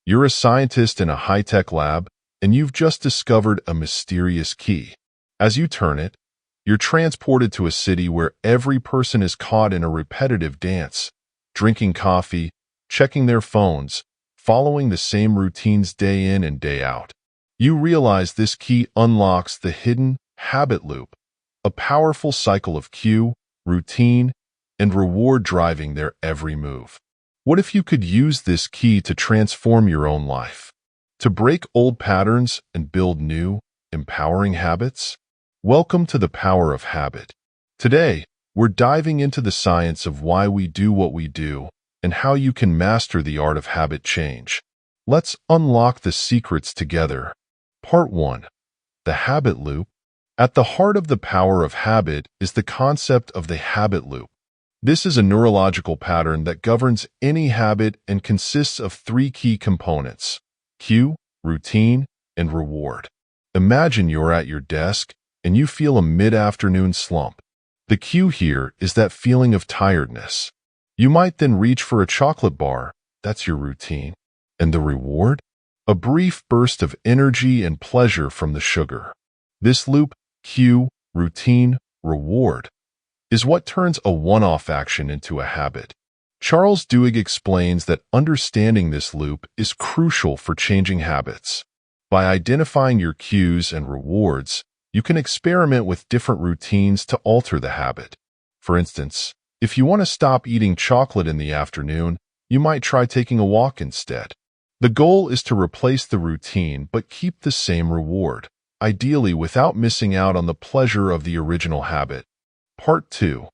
You're a scientist in a high-tech lab, and you've just discovered a mysterious key. As you turn it, you're transported to a city where every person is caught in a repetitive dance, drinking coffee, checking their phones, following the same routines day in and day out. You realize this key unlocks the hidden habit loop, a powerful cycle of cue, routine, and reward driving their every move. What if you could use this key to transform your own life? To break old patterns and build new, empowering habits? Welcome to the Power of Habit. Today, we're diving into the science of why we do what we do and how you can master the art of habit change. Let's unlock the secrets together. Part 1. The Habit Loop. At the heart of the power of habit is the concept of the habit loop. This is a neurological pattern that governs any habit and consists of three key components: cue, routine, and reward. Imagine you're at your desk and you feel a mid-afternoon slump. The cue here is that feeling of tiredness. You might then reach for a chocolate bar. That's your routine. And the reward? A brief burst of energy and pleasure from the sugar. This loop, cue, routine, reward, is what turns a one-off action into a habit. Charles Duhigg explains that understanding this loop is crucial for changing habits. By identifying your cues and rewards, you can experiment with different routines to alter the habit. For instance, if you want to stop eating chocolate in the afternoon, you might try taking a walk instead. The goal is to replace the routine but keep the same reward, ideally without missing out on the pleasure of the original habit. Part 2.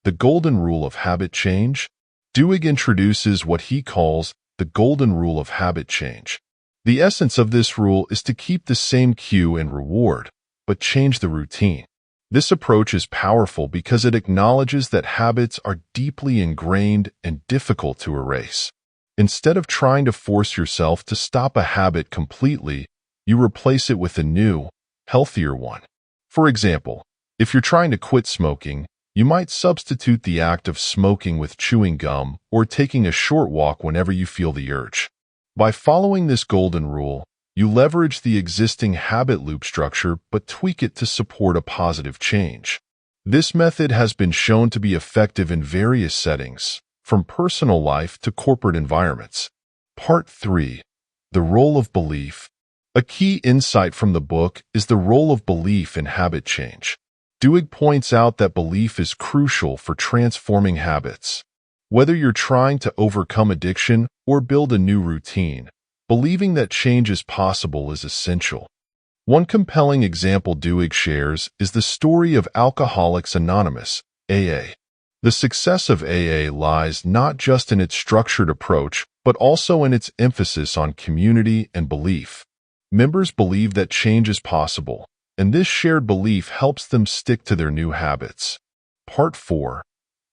The Golden Rule of Habit Change. Duhigg introduces what he calls the Golden Rule of Habit Change. The essence of this rule is to keep the same cue and reward, but change the routine. This approach is powerful because it acknowledges that habits are deeply ingrained and difficult to erase. Instead of trying to force yourself to stop a habit completely, you replace it with a new, healthier one. For example, if you're trying to quit smoking, you might substitute the act of smoking with chewing gum or taking a short walk whenever you feel the urge. By following this golden rule, you leverage the existing habit loop structure but tweak it to support a positive change. This method has been shown to be effective in various settings, from personal life to corporate environments. Part 3. The Role of Belief. A key insight from the book is the role of belief in habit change. Duhigg points out that belief is crucial for transforming habits. Whether you're trying to overcome addiction or build a new routine, believing that change is possible is essential. One compelling example Duhigg shares is the story of Alcoholics Anonymous, AA. The success of AA lies not just in its structured approach, but also in its emphasis on community and belief. Members believe that change is possible, and this shared belief helps them stick to their new habits. Part 4.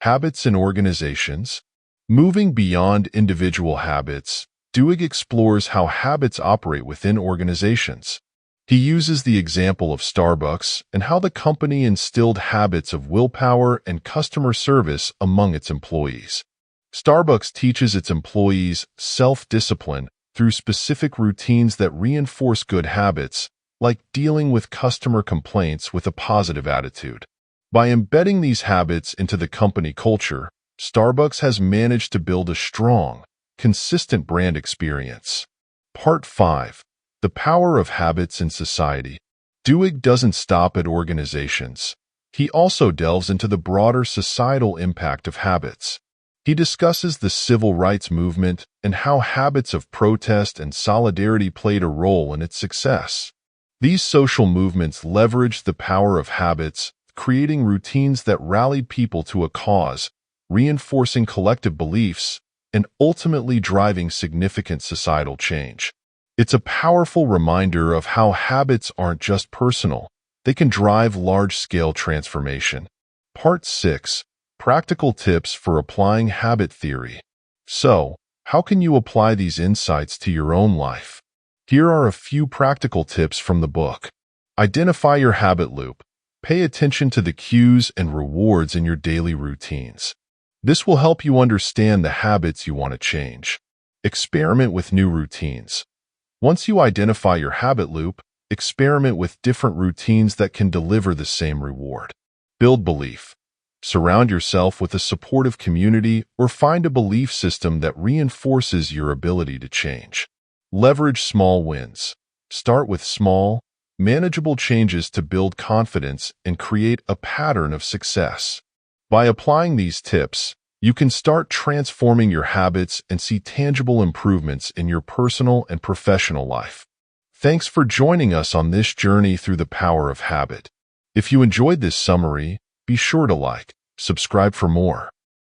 Habits in Organizations. Moving beyond individual habits, Duhigg explores how habits operate within organizations. He uses the example of Starbucks and how the company instilled habits of willpower and customer service among its employees. Starbucks teaches its employees self-discipline through specific routines that reinforce good habits, like dealing with customer complaints with a positive attitude. By embedding these habits into the company culture, Starbucks has managed to build a strong, consistent brand experience. Part 5. The Power of Habits in Society. Duhigg doesn't stop at organizations. He also delves into the broader societal impact of habits. He discusses the civil rights movement and how habits of protest and solidarity played a role in its success. These social movements leveraged the power of habits, creating routines that rallied people to a cause, reinforcing collective beliefs, and ultimately driving significant societal change. It's a powerful reminder of how habits aren't just personal, they can drive large-scale transformation. Part 6. Practical Tips for Applying Habit Theory. So, how can you apply these insights to your own life? Here are a few practical tips from the book. Identify your habit loop. Pay attention to the cues and rewards in your daily routines. This will help you understand the habits you want to change. Experiment with new routines. Once you identify your habit loop, experiment with different routines that can deliver the same reward. Build belief. Surround yourself with a supportive community or find a belief system that reinforces your ability to change. Leverage small wins. Start with small, manageable changes to build confidence and create a pattern of success. By applying these tips, you can start transforming your habits and see tangible improvements in your personal and professional life. Thanks for joining us on this journey through the power of habit. If you enjoyed this summary, be sure to like, subscribe for more.